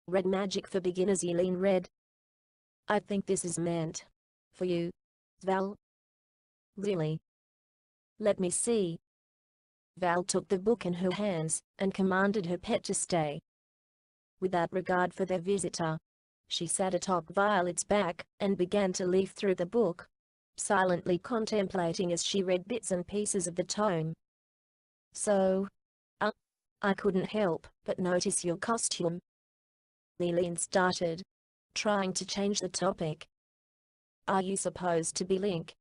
Red magic for beginners. Elena read. I think this is meant for you, Val. Really? Let me see. Val took the book in her hands and commanded her pet to stay. Without regard for their visitor, she sat atop Violet's back and began to leaf through the book, silently contemplating as she read bits and pieces of the tome. So, I couldn't help but notice your costume. Elena started, trying to change the topic. Are you supposed to be Link?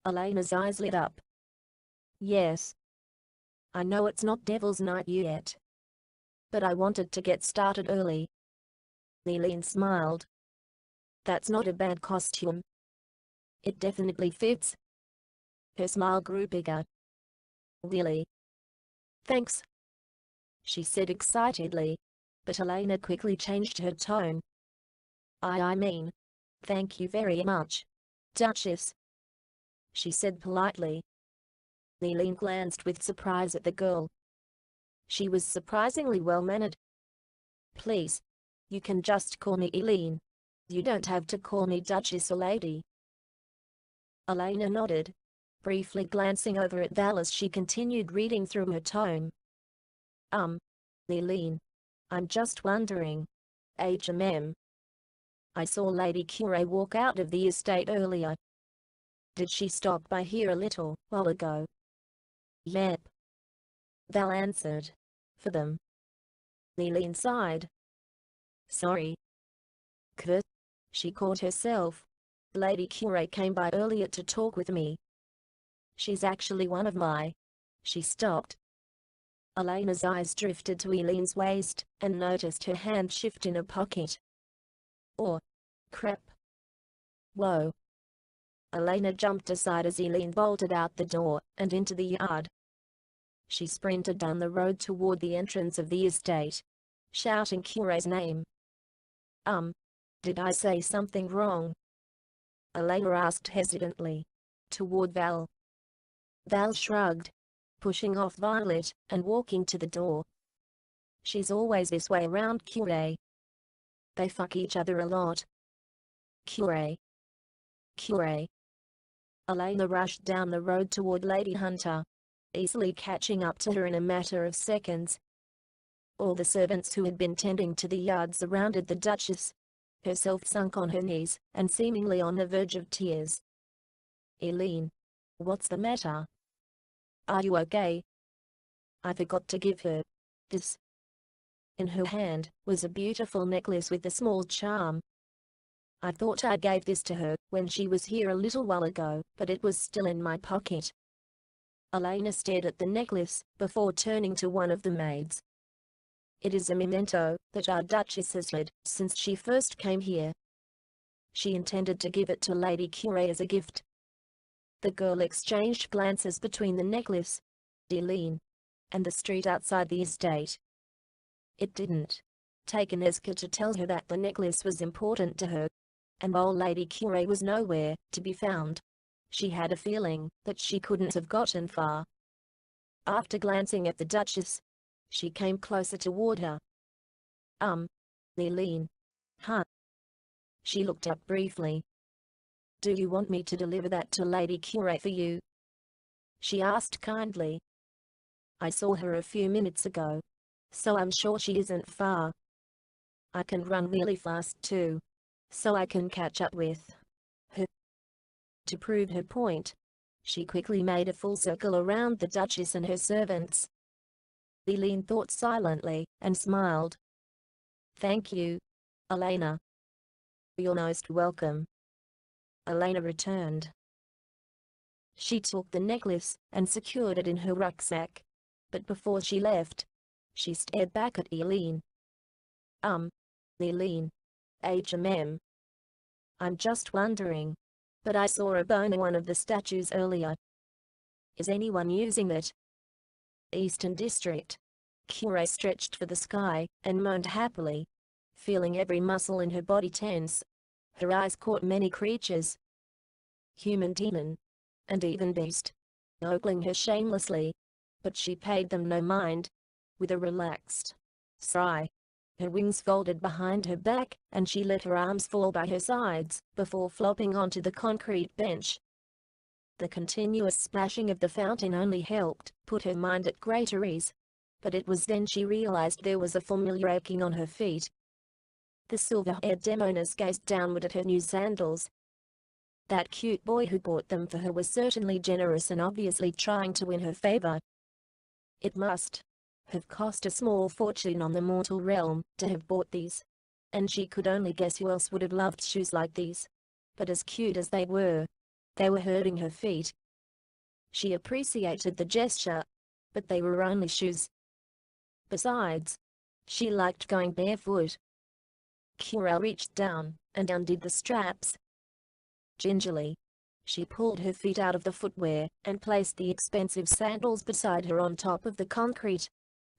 Elena's eyes lit up. Yes. I know it's not Devil's Night yet, but I wanted to get started early. Elena smiled. That's not a bad costume. It definitely fits. Her smile grew bigger. Really? Thanks, she said excitedly, but Elena quickly changed her tone. I mean, thank you very much, Duchess, she said politely. Elena glanced with surprise at the girl. She was surprisingly well-mannered. Please, you can just call me Elena. You don't have to call me Duchess or Lady. Elena nodded, briefly glancing over at Val as she continued reading through her tome. Elena, I'm just wondering. HMM. I saw Lady Cure walk out of the estate earlier. Did she stop by here a little while ago? Yep, Val answered. For them. Elena sighed. Sorry. Kurt, she caught herself. Lady Cure came by earlier to talk with me. She's actually one of my... She stopped. Elena's eyes drifted to Elena's waist and noticed her hand shift in a pocket. Oh, crap. Whoa. Elena jumped aside as Elena bolted out the door and into the yard. She sprinted down the road toward the entrance of the estate, shouting Cure's name. Did I say something wrong? Elena asked hesitantly, toward Val. Val shrugged, pushing off Violet and walking to the door. She's always this way around Cure. They fuck each other a lot. Cure. Cure. Elena rushed down the road toward Lady Hunter, easily catching up to her in a matter of seconds. All the servants who had been tending to the yard surrounded the Duchess, herself sunk on her knees and seemingly on the verge of tears. Elena, what's the matter? Are you okay? I forgot to give her this. In her hand was a beautiful necklace with a small charm. I thought I gave this to her when she was here a little while ago, but it was still in my pocket. Elena stared at the necklace before turning to one of the maids. It is a memento that our Duchess has had since she first came here. She intended to give it to Lady Cure as a gift. The girl exchanged glances between the necklace, Elena, and the street outside the estate. It didn't take an Esker to tell her that the necklace was important to her, and while Lady Cure was nowhere to be found, she had a feeling that she couldn't have gotten far. After glancing at the Duchess, she came closer toward her. Elena. Huh? She looked up briefly. Do you want me to deliver that to Lady Cure for you? She asked kindly. I saw her a few minutes ago, so I'm sure she isn't far. I can run really fast too, so I can catch up with her. To prove her point, she quickly made a full circle around the Duchess and her servants. Elena thought silently and smiled. Thank you, Elena. You're most welcome. Elena returned. She took the necklace and secured it in her rucksack, but before she left, she stared back at Elena. Elena. HMM. I'm just wondering, but I saw a bone in one of the statues earlier. Is anyone using it? Eastern District. Cure stretched for the sky and moaned happily, feeling every muscle in her body tense. Her eyes caught many creatures. Human, demon, and even beast, ogling her shamelessly, but she paid them no mind. With a relaxed sigh, Her wings folded behind her back, and she let her arms fall by her sides, before flopping onto the concrete bench. The continuous splashing of the fountain only helped put her mind at greater ease. But it was then she realized there was a familiar aching on her feet. The silver-haired demoness gazed downward at her new sandals. That cute boy who bought them for her was certainly generous and obviously trying to win her favor. It must have cost a small fortune on the mortal realm to have bought these. And she could only guess who else would have loved shoes like these. But as cute as they were hurting her feet. She appreciated the gesture, but they were only shoes. Besides, she liked going barefoot. Kira reached down and undid the straps. Gingerly, she pulled her feet out of the footwear and placed the expensive sandals beside her on top of the concrete,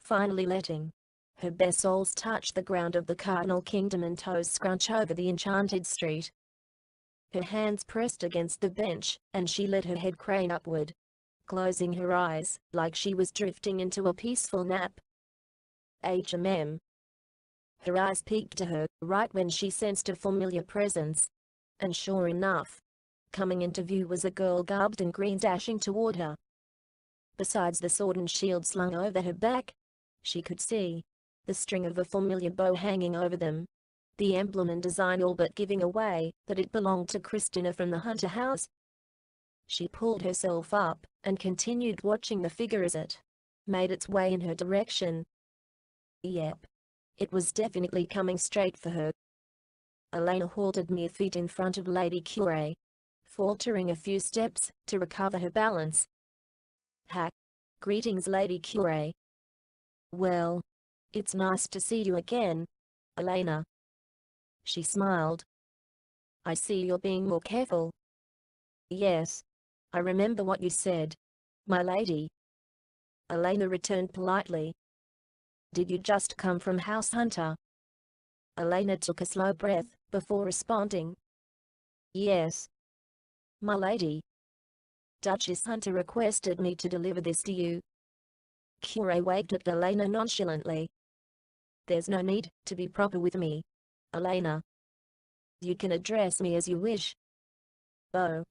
finally letting her bare soles touch the ground of the Cardinal Kingdom and toes scrunch over the enchanted street. Her hands pressed against the bench, and she let her head crane upward, closing her eyes like she was drifting into a peaceful nap. HMM. Her eyes peeked to her right when she sensed a familiar presence. And sure enough, coming into view was a girl garbed in green dashing toward her. Besides the sword and shield slung over her back, she could see the string of a familiar bow hanging over them. The emblem and design all but giving away that it belonged to Christina from the Hunter house. She pulled herself up and continued watching the figure as it made its way in her direction. Yep. It was definitely coming straight for her. Elena halted mere feet in front of Lady Curie, faltering a few steps to recover her balance. Hack. Greetings, Lady Curie. Well, it's nice to see you again, Elena. She smiled. I see you're being more careful. Yes. I remember what you said, my lady. Elena returned politely. Did you just come from House Hunter? Elena took a slow breath before responding. Yes, my lady. Duchess Hunter requested me to deliver this to you. Curie waved at Elena nonchalantly. There's no need to be proper with me, Elena. You can address me as you wish. Oh.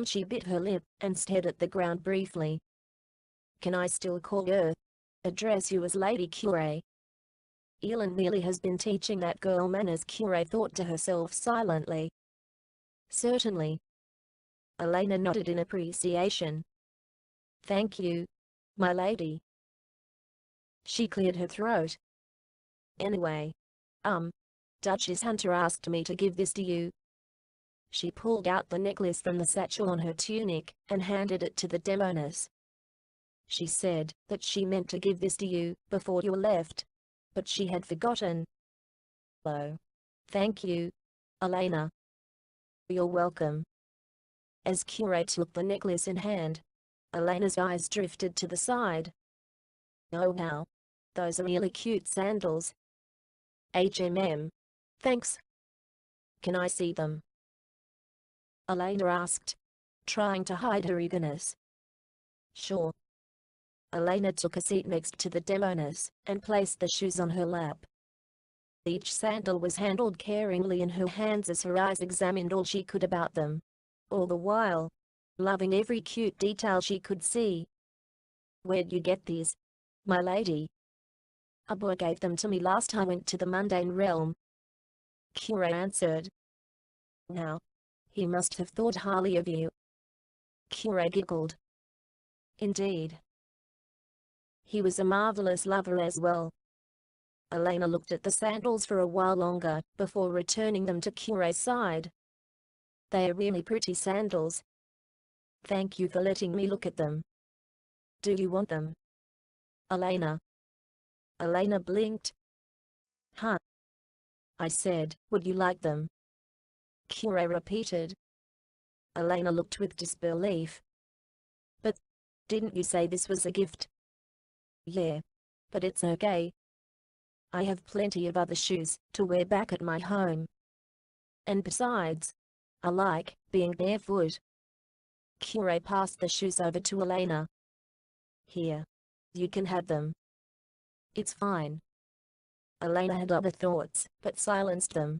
She bit her lip and stared at the ground briefly. Can I still call you? Address you as Lady Curie? Elena really has been teaching that girl manners, Curie thought to herself silently. Certainly. Elena nodded in appreciation. Thank you, my lady. She cleared her throat. Anyway, Duchess Hunter asked me to give this to you. She pulled out the necklace from the satchel on her tunic and handed it to the demoness. She said that she meant to give this to you before you left, but she had forgotten. Oh. Thank you, Elena. You're welcome. As Curie took the necklace in hand, Elena's eyes drifted to the side. Oh wow. Those are really cute sandals. HMM. Thanks. Can I see them? Elena asked, trying to hide her eagerness. Sure. Elena took a seat next to the demoness and placed the shoes on her lap. Each sandal was handled caringly in her hands as her eyes examined all she could about them. All the while, loving every cute detail she could see. Where'd you get these, my lady? A boy gave them to me last time I went to the mundane realm. Curie answered. Now, he must have thought highly of you. Curie giggled. Indeed. He was a marvelous lover as well. Elena looked at the sandals for a while longer before returning them to Curie's side. They are really pretty sandals. Thank you for letting me look at them. Do you want them, Elena? Elena blinked. Huh? I said, would you like them? Curie repeated. Elena looked with disbelief. But, didn't you say this was a gift? Yeah. But it's okay. I have plenty of other shoes to wear back at my home. And besides, I like being barefoot. Curie passed the shoes over to Elena. Here. You can have them. It's fine. Elena had other thoughts, but silenced them.